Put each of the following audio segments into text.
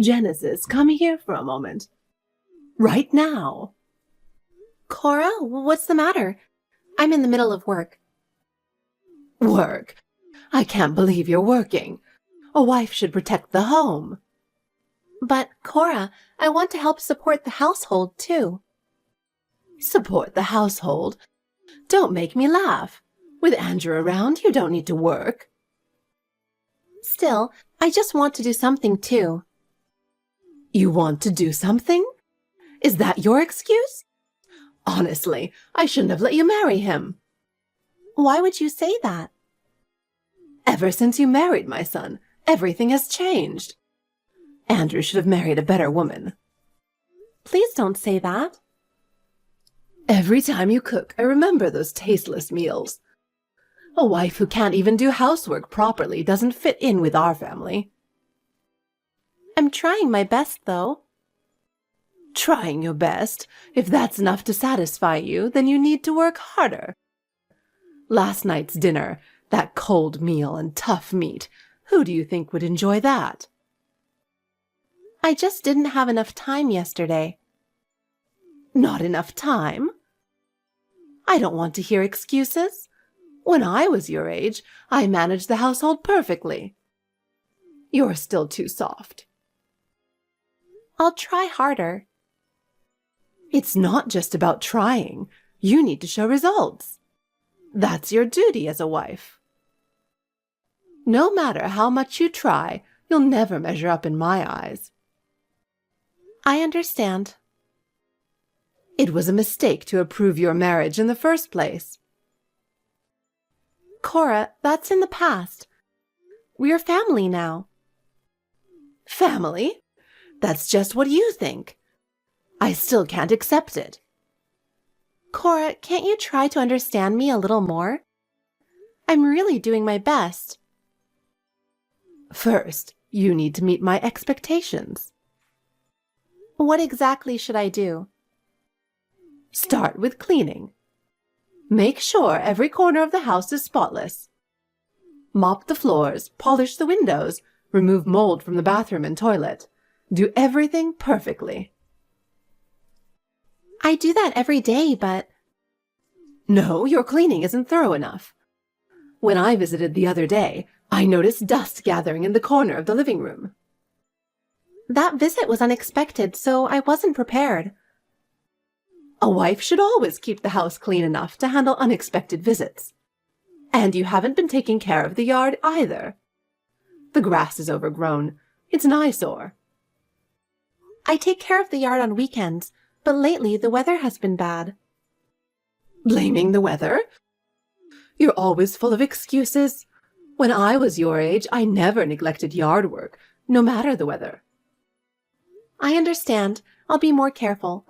Genesis, come here for a moment. Right now. Cora, what's the matter? I'm in the middle of work. Work? I can't believe you're working. A wife should protect the home. But, Cora, I want to help support the household, too. Support the household? Don't make me laugh. With Andrew around, you don't need to work. Still, I just want to do something, too. You want to do something? Is that your excuse? Honestly, I shouldn't have let you marry him. Why would you say that? Ever since you married my son, everything has changed. Andrew should have married a better woman. Please don't say that. Every time you cook, I remember those tasteless meals. A wife who can't even do housework properly doesn't fit in with our family. I'm trying my best, though. Trying your best? If that's enough to satisfy you, then you need to work harder. Last night's dinner, that cold meal and tough meat, who do you think would enjoy that? I just didn't have enough time yesterday. Not enough time? I don't want to hear excuses. When I was your age, I managed the household perfectly. You're still too soft. I'll try harder. It's not just about trying. You need to show results. That's your duty as a wife. No matter how much you try, you'll never measure up in my eyes. I understand. It was a mistake to approve your marriage in the first place. Cora, that's in the past. We're family now. Family? That's just what you think. I still can't accept it. Cora, can't you try to understand me a little more? I'm really doing my best. First, you need to meet my expectations. What exactly should I do? Start with cleaning. Make sure every corner of the house is spotless. Mop the floors, polish the windows, remove mold from the bathroom and toilet. Do everything perfectly. I do that every day, but... No, your cleaning isn't thorough enough. When I visited the other day, I noticed dust gathering in the corner of the living room. That visit was unexpected, so I wasn't prepared. A wife should always keep the house clean enough to handle unexpected visits. And you haven't been taking care of the yard either. The grass is overgrown. It's an eyesore. I take care of the yard on weekends, but lately the weather has been bad. Blaming the weather? You're always full of excuses. When I was your age, I never neglected yard work, no matter the weather. I understand. I'll be more careful.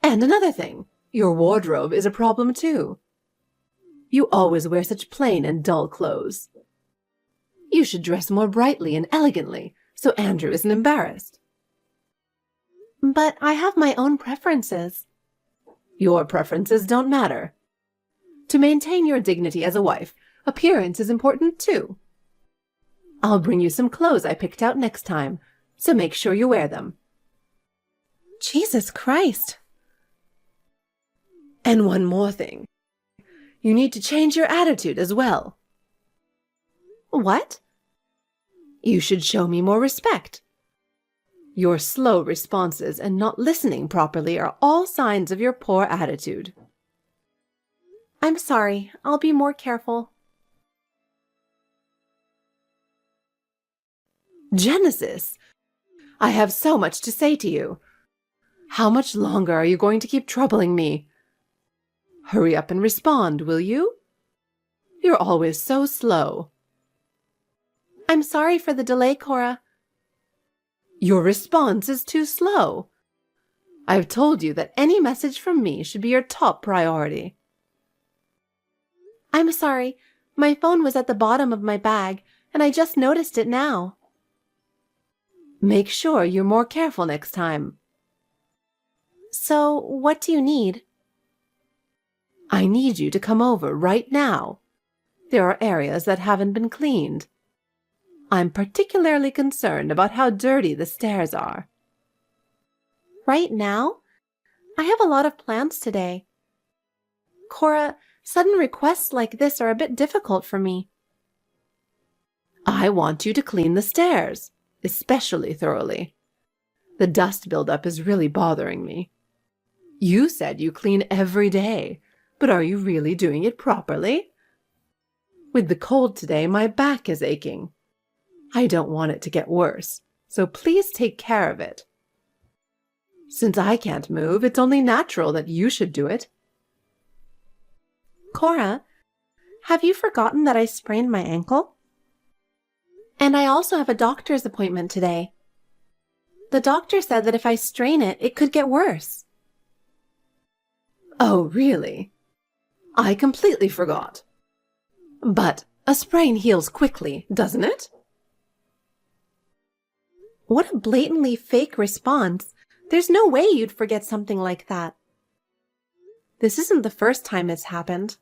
And another thing, your wardrobe is a problem too. You always wear such plain and dull clothes. You should dress more brightly and elegantly, so Andrew isn't embarrassed. But I have my own preferences. Your preferences don't matter. To maintain your dignity as a wife, appearance is important too. I'll bring you some clothes I picked out next time, so make sure you wear them. Jesus Christ! And one more thing. You need to change your attitude as well. What? You should show me more respect. Your slow responses and not listening properly are all signs of your poor attitude. I'm sorry. I'll be more careful. Genesis, I have so much to say to you. How much longer are you going to keep troubling me? Hurry up and respond, will you? You're always so slow. I'm sorry for the delay, Cora. Your response is too slow. I've told you that any message from me should be your top priority. I'm sorry. My phone was at the bottom of my bag, and I just noticed it now. Make sure you're more careful next time. So, what do you need? I need you to come over right now. There are areas that haven't been cleaned. I'm particularly concerned about how dirty the stairs are. Right now? I have a lot of plans today. Cora, sudden requests like this are a bit difficult for me. I want you to clean the stairs, especially thoroughly. The dust buildup is really bothering me. You said you clean every day, but are you really doing it properly? With the cold today, my back is aching. I don't want it to get worse, so please take care of it. Since I can't move, it's only natural that you should do it. Cora, have you forgotten that I sprained my ankle? And I also have a doctor's appointment today. The doctor said that if I strain it, it could get worse. Oh, really? I completely forgot. But a sprain heals quickly, doesn't it? What a blatantly fake response. There's no way you'd forget something like that. This isn't the first time it's happened.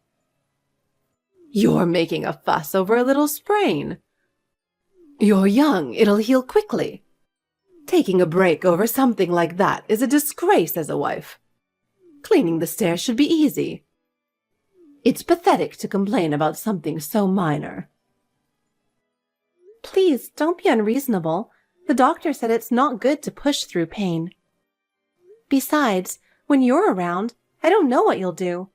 You're making a fuss over a little sprain. You're young, it'll heal quickly. Taking a break over something like that is a disgrace as a wife. Cleaning the stairs should be easy. It's pathetic to complain about something so minor. Please, don't be unreasonable. The doctor said it's not good to push through pain. Besides, when you're around, I don't know what you'll do.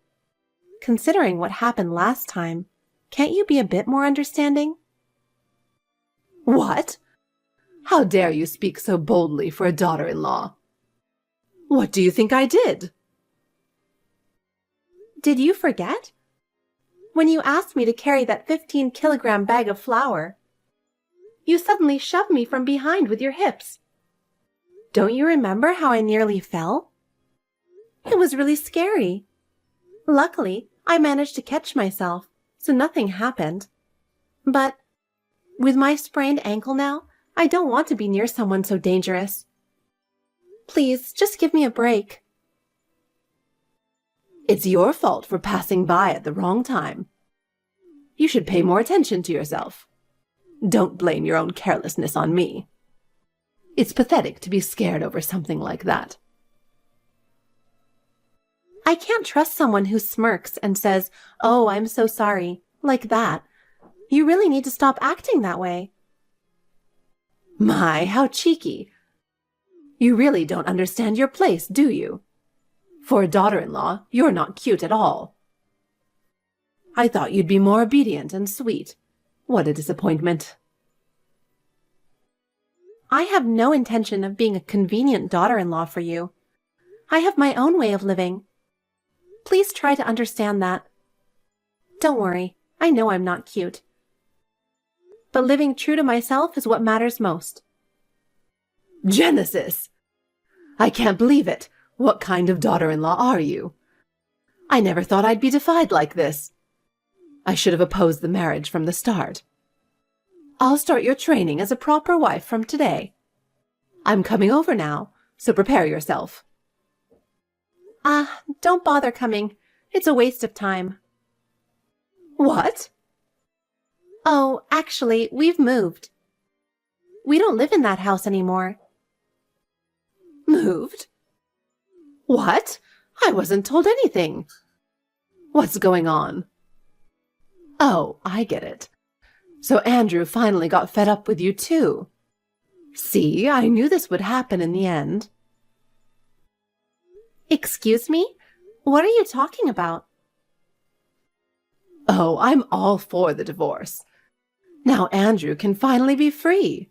Considering what happened last time, can't you be a bit more understanding? What? How dare you speak so boldly for a daughter-in-law? What do you think I did? Did you forget? When you asked me to carry that 15-kilogram bag of flour, you suddenly shoved me from behind with your hips. Don't you remember how I nearly fell? It was really scary. Luckily, I managed to catch myself, so nothing happened. But with my sprained ankle now, I don't want to be near someone so dangerous. Please, just give me a break. It's your fault for passing by at the wrong time. You should pay more attention to yourself. Don't blame your own carelessness on me. It's pathetic to be scared over something like that. I can't trust someone who smirks and says, "Oh, I'm so sorry," like that. You really need to stop acting that way. My, how cheeky. You really don't understand your place, do you? For a daughter-in-law, you're not cute at all. I thought you'd be more obedient and sweet. What a disappointment. I have no intention of being a convenient daughter-in-law for you. I have my own way of living. Please try to understand that. Don't worry, I know I'm not cute. But living true to myself is what matters most. Genesis! I can't believe it. What kind of daughter-in-law are you? I never thought I'd be defied like this. I should have opposed the marriage from the start. I'll start your training as a proper wife from today. I'm coming over now, so prepare yourself. Don't bother coming. It's a waste of time. What? Oh, actually, we've moved. We don't live in that house anymore. Moved? What? I wasn't told anything. What's going on? Oh, I get it. So Andrew finally got fed up with you too. See, I knew this would happen in the end. Excuse me? What are you talking about? Oh, I'm all for the divorce. Now Andrew can finally be free.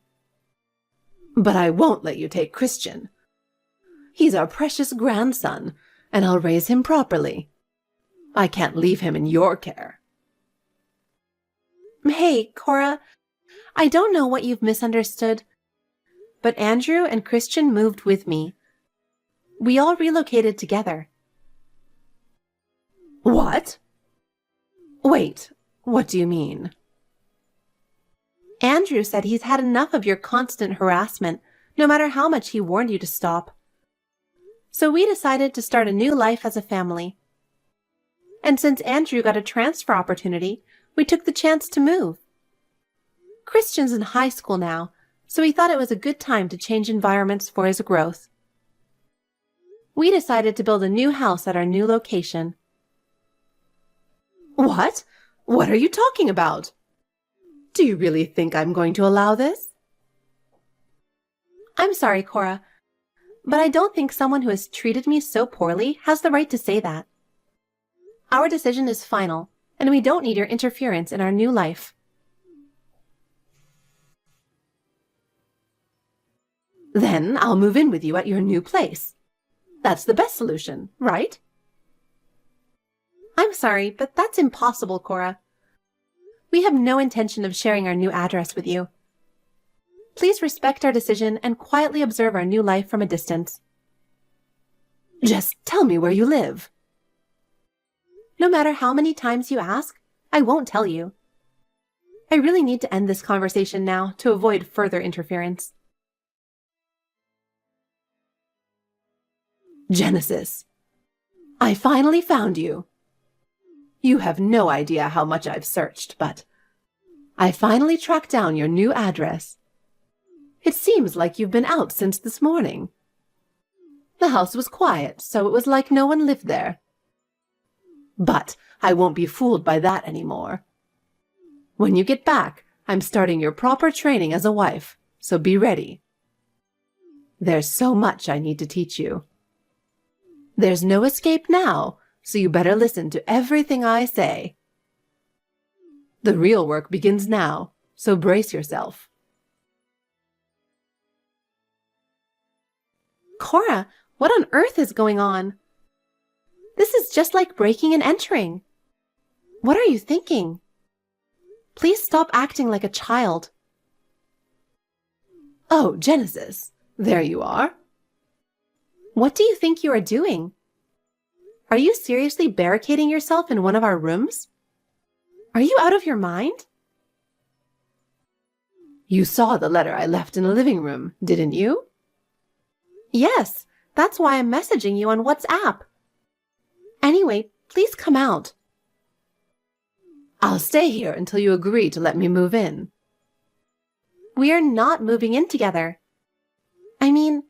But I won't let you take Christian. He's our precious grandson, and I'll raise him properly. I can't leave him in your care. Hey, Cora, I don't know what you've misunderstood, but Andrew and Christian moved with me. We all relocated together. What? Wait, what do you mean? Andrew said he's had enough of your constant harassment, no matter how much he warned you to stop. So we decided to start a new life as a family. And since Andrew got a transfer opportunity, we took the chance to move. Christian's in high school now, so he thought it was a good time to change environments for his growth. We decided to build a new house at our new location. What? What are you talking about? Do you really think I'm going to allow this? I'm sorry, Cora, but I don't think someone who has treated me so poorly has the right to say that. Our decision is final, and we don't need your interference in our new life. Then I'll move in with you at your new place. That's the best solution, right? I'm sorry, but that's impossible, Cora. We have no intention of sharing our new address with you. Please respect our decision and quietly observe our new life from a distance. Just tell me where you live. No matter how many times you ask, I won't tell you. I really need to end this conversation now to avoid further interference. Genesis, I finally found you. You have no idea how much I've searched, but I finally tracked down your new address. It seems like you've been out since this morning. The house was quiet, so it was like no one lived there. But I won't be fooled by that anymore. When you get back, I'm starting your proper training as a wife, so be ready. There's so much I need to teach you. There's no escape now, so you better listen to everything I say. The real work begins now, so brace yourself. Cora, what on earth is going on? This is just like breaking and entering. What are you thinking? Please stop acting like a child. Oh, Genesis, there you are. What do you think you are doing? Are you seriously barricading yourself in one of our rooms? Are you out of your mind? You saw the letter I left in the living room, didn't you? Yes, that's why I'm messaging you on WhatsApp. Anyway, please come out. I'll stay here until you agree to let me move in. We are not moving in together. I mean,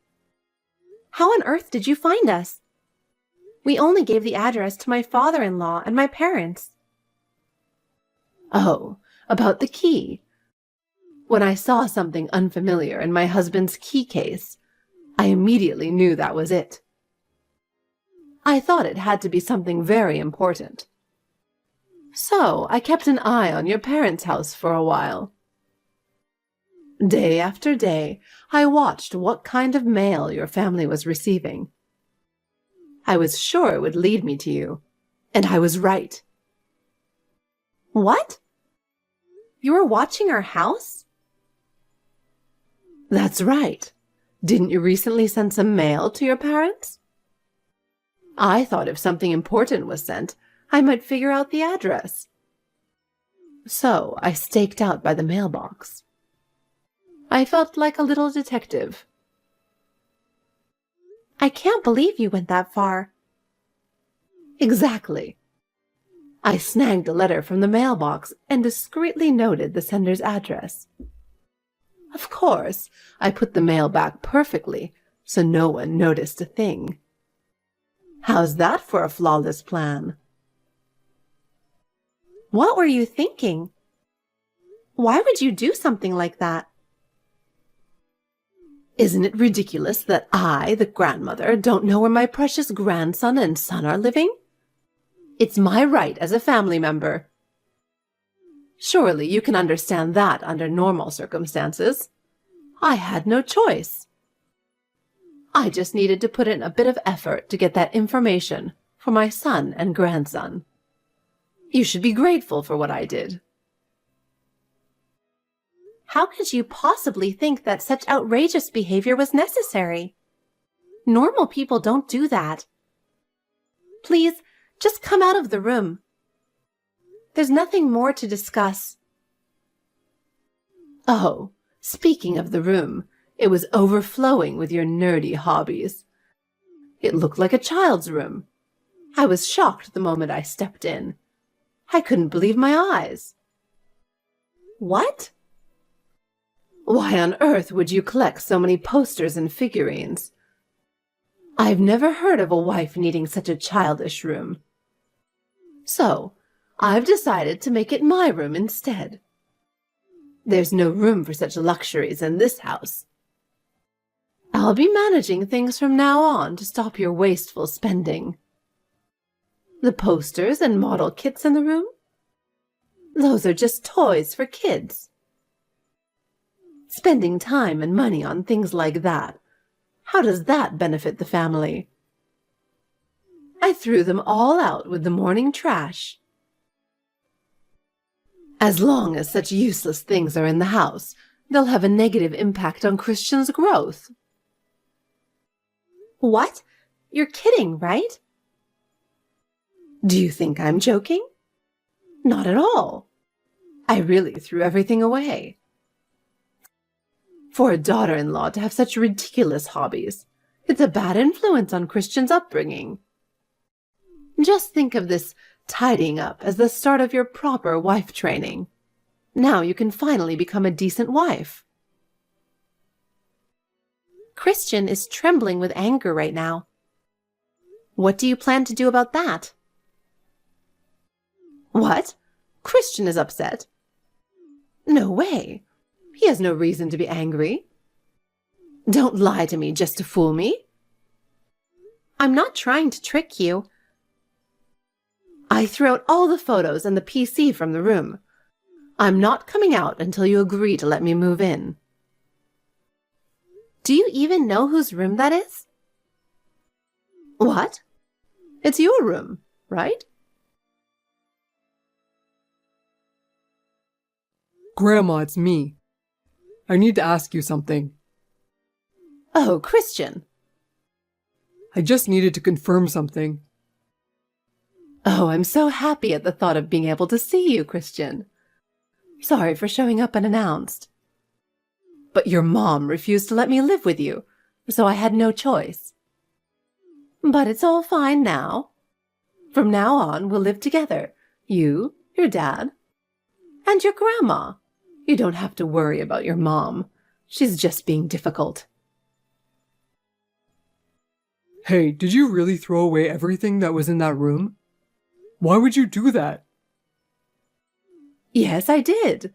how on earth did you find us? We only gave the address to my father-in-law and my parents. Oh, about the key. When I saw something unfamiliar in my husband's key case, I immediately knew that was it. I thought it had to be something very important. So I kept an eye on your parents' house for a while. Day after day, I watched what kind of mail your family was receiving. I was sure it would lead me to you, and I was right. What? You were watching our house? That's right. Didn't you recently send some mail to your parents? I thought if something important was sent, I might figure out the address. So I staked out by the mailbox. I felt like a little detective. I can't believe you went that far. Exactly. I snagged a letter from the mailbox and discreetly noted the sender's address. Of course, I put the mail back perfectly, so no one noticed a thing. How's that for a flawless plan? What were you thinking? Why would you do something like that? Isn't it ridiculous that I, the grandmother, don't know where my precious grandson and son are living? It's my right as a family member. Surely you can understand that under normal circumstances. I had no choice. I just needed to put in a bit of effort to get that information for my son and grandson. You should be grateful for what I did. How could you possibly think that such outrageous behavior was necessary? Normal people don't do that. Please, just come out of the room. There's nothing more to discuss. Oh, speaking of the room, it was overflowing with your nerdy hobbies. It looked like a child's room. I was shocked the moment I stepped in. I couldn't believe my eyes. What? Why on earth would you collect so many posters and figurines? I've never heard of a wife needing such a childish room. So, I've decided to make it my room instead. There's no room for such luxuries in this house. I'll be managing things from now on to stop your wasteful spending. The posters and model kits in the room? Those are just toys for kids. Spending time and money on things like that, how does that benefit the family? I threw them all out with the morning trash. As long as such useless things are in the house, they'll have a negative impact on Christian's growth. What? You're kidding, right? Do you think I'm joking? Not at all. I really threw everything away. For a daughter-in-law to have such ridiculous hobbies, it's a bad influence on Christian's upbringing. Just think of this tidying up as the start of your proper wife training. Now you can finally become a decent wife. Christian is trembling with anger right now. What do you plan to do about that? What? Christian is upset? No way. He has no reason to be angry. Don't lie to me just to fool me. I'm not trying to trick you. I threw out all the photos and the PC from the room. I'm not coming out until you agree to let me move in. Do you even know whose room that is? What? It's your room, right? Grandma, it's me. I need to ask you something. Oh, Christian. I just needed to confirm something. Oh, I'm so happy at the thought of being able to see you, Christian. Sorry for showing up unannounced. But your mom refused to let me live with you, so I had no choice. But it's all fine now. From now on, we'll live together. You, your dad, and your grandma. You don't have to worry about your mom. She's just being difficult. Hey, did you really throw away everything that was in that room? Why would you do that? Yes, I did.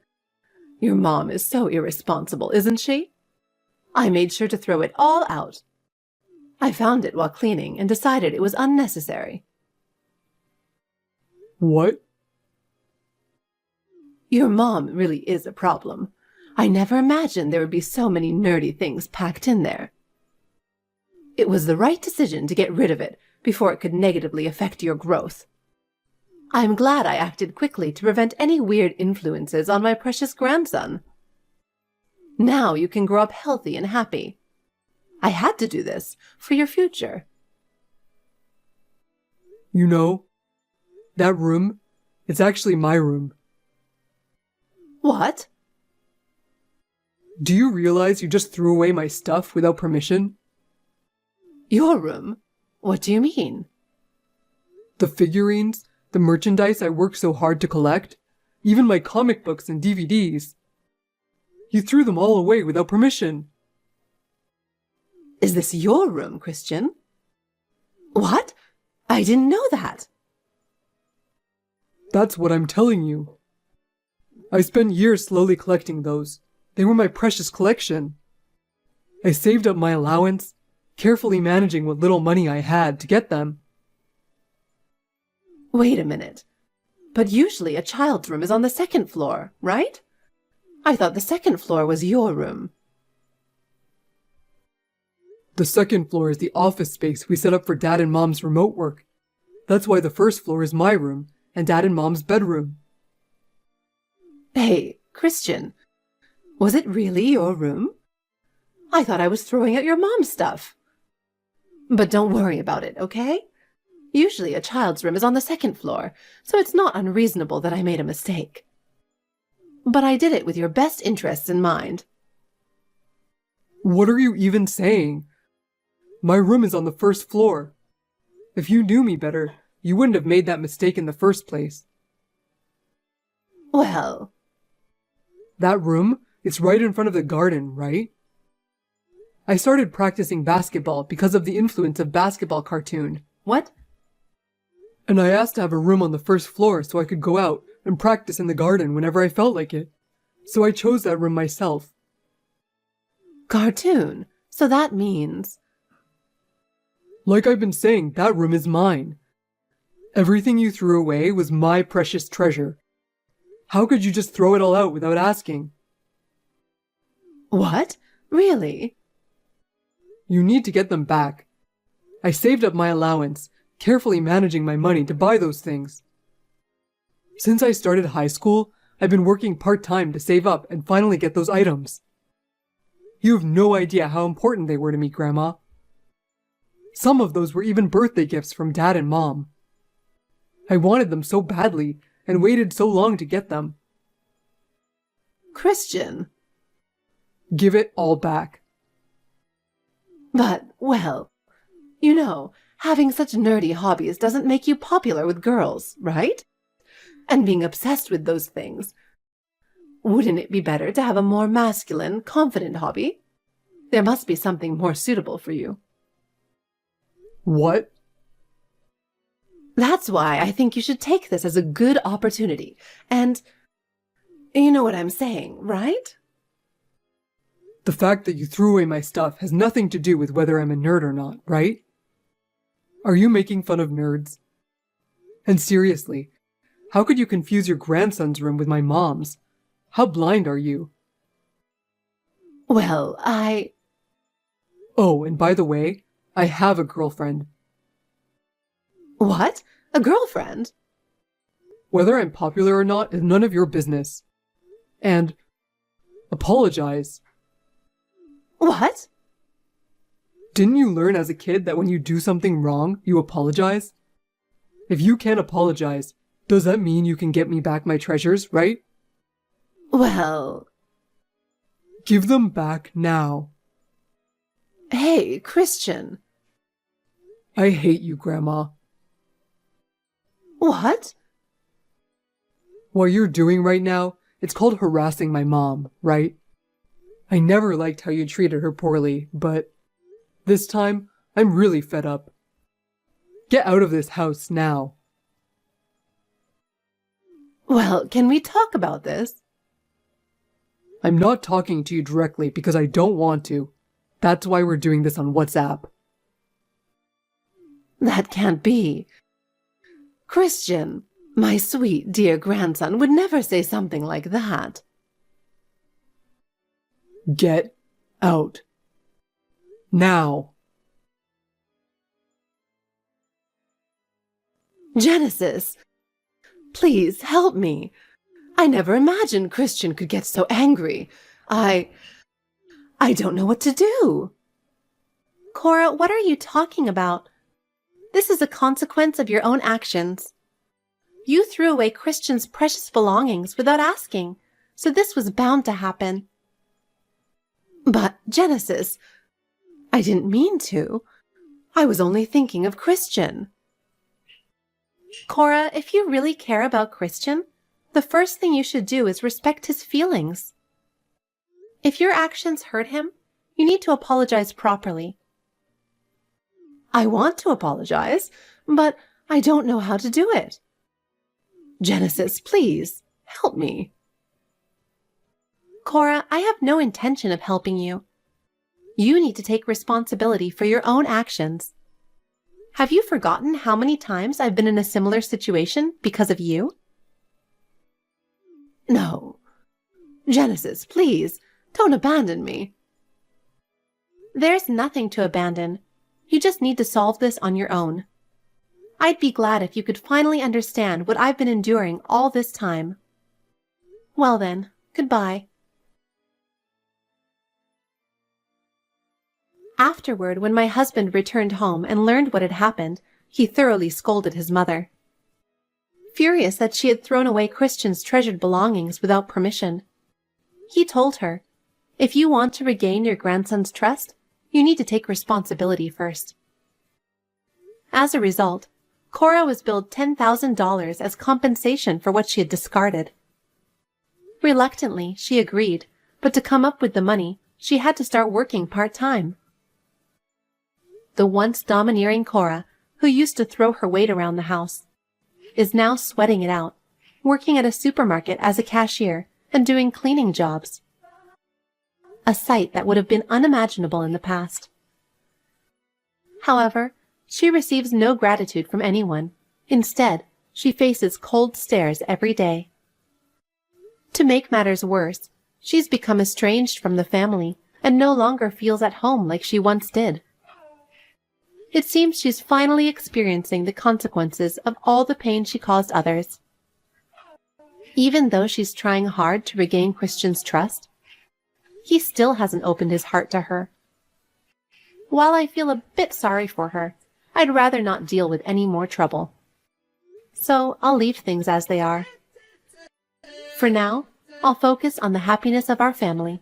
Your mom is so irresponsible, isn't she? I made sure to throw it all out. I found it while cleaning and decided it was unnecessary. What? Your mom really is a problem. I never imagined there would be so many nerdy things packed in there. It was the right decision to get rid of it before it could negatively affect your growth. I'm glad I acted quickly to prevent any weird influences on my precious grandson. Now you can grow up healthy and happy. I had to do this for your future. You know, that room, it's actually my room. What? Do you realize you just threw away my stuff without permission? Your room? What do you mean? The figurines, the merchandise I worked so hard to collect, even my comic books and DVDs. You threw them all away without permission. Is this your room, Christian? What? I didn't know that. That's what I'm telling you. I spent years slowly collecting those. They were my precious collection. I saved up my allowance, carefully managing what little money I had to get them. Wait a minute. But usually a child's room is on the second floor, right? I thought the second floor was your room. The second floor is the office space we set up for Dad and Mom's remote work. That's why the first floor is my room and Dad and Mom's bedroom. Hey, Christian, was it really your room? I thought I was throwing out your mom's stuff. But don't worry about it, okay? Usually a child's room is on the second floor, so it's not unreasonable that I made a mistake. But I did it with your best interests in mind. What are you even saying? My room is on the first floor. If you knew me better, you wouldn't have made that mistake in the first place. Well, That room, It's right in front of the garden, right? I started practicing basketball because of the influence of basketball cartoon. What? And I asked to have a room on the first floor so I could go out and practice in the garden whenever I felt like it. So I chose that room myself. Cartoon. So that means... Like I've been saying, that room is mine. Everything you threw away was my precious treasure. How could you just throw it all out without asking? What? Really? You need to get them back. I saved up my allowance, carefully managing my money to buy those things. Since I started high school, I've been working part-time to save up and finally get those items. You have no idea how important they were to me, Grandma. Some of those were even birthday gifts from Dad and Mom. I wanted them so badly and waited so long to get them. Christian. Give it all back. But, well, you know, having such nerdy hobbies doesn't make you popular with girls, right? And being obsessed with those things. Wouldn't it be better to have a more masculine, confident hobby? There must be something more suitable for you. What? That's why I think you should take this as a good opportunity. And you know what I'm saying, right? The fact that you threw away my stuff has nothing to do with whether I'm a nerd or not, right? Are you making fun of nerds? And seriously, how could you confuse your grandson's room with my mom's? How blind are you? Well, Oh, and by the way, I have a girlfriend. What? A girlfriend? Whether I'm popular or not is none of your business. And apologize. What? Didn't you learn as a kid that when you do something wrong, you apologize? If you can't apologize, does that mean you can get me back my treasures, right? Well... Give them back now. Hey, Christian. I hate you, Grandma. What? What you're doing right now, it's called harassing my mom, right? I never liked how you treated her poorly, but this time, I'm really fed up. Get out of this house now. Well, can we talk about this? I'm not talking to you directly because I don't want to. That's why we're doing this on WhatsApp. That can't be. Christian, my sweet, dear grandson would never say something like that. Get out. Now. Genesis, please help me. I never imagined Christian could get so angry. I don't know what to do. Cora, what are you talking about? This is a consequence of your own actions. You threw away Christian's precious belongings without asking, so this was bound to happen. But, Genesis, I didn't mean to. I was only thinking of Christian. Cora, if you really care about Christian, the first thing you should do is respect his feelings. If your actions hurt him, you need to apologize properly. I want to apologize, but I don't know how to do it. Genesis, please, help me. Cora, I have no intention of helping you. You need to take responsibility for your own actions. Have you forgotten how many times I've been in a similar situation because of you? No. Genesis, please, don't abandon me. There's nothing to abandon. You just need to solve this on your own. I'd be glad if you could finally understand what I've been enduring all this time. Well then, goodbye. Afterward, when my husband returned home and learned what had happened, he thoroughly scolded his mother. Furious that she had thrown away Christian's treasured belongings without permission, he told her, "If you want to regain your grandson's trust, you need to take responsibility first." As a result, Cora was billed $10,000 as compensation for what she had discarded. Reluctantly, she agreed, but to come up with the money, she had to start working part-time. The once domineering Cora, who used to throw her weight around the house, is now sweating it out, working at a supermarket as a cashier and doing cleaning jobs. A sight that would have been unimaginable in the past. However, she receives no gratitude from anyone. Instead, she faces cold stares every day. To make matters worse, she's become estranged from the family and no longer feels at home like she once did. It seems she's finally experiencing the consequences of all the pain she caused others. Even though she's trying hard to regain Christian's trust, he still hasn't opened his heart to her. While I feel a bit sorry for her, I'd rather not deal with any more trouble. So I'll leave things as they are. For now, I'll focus on the happiness of our family.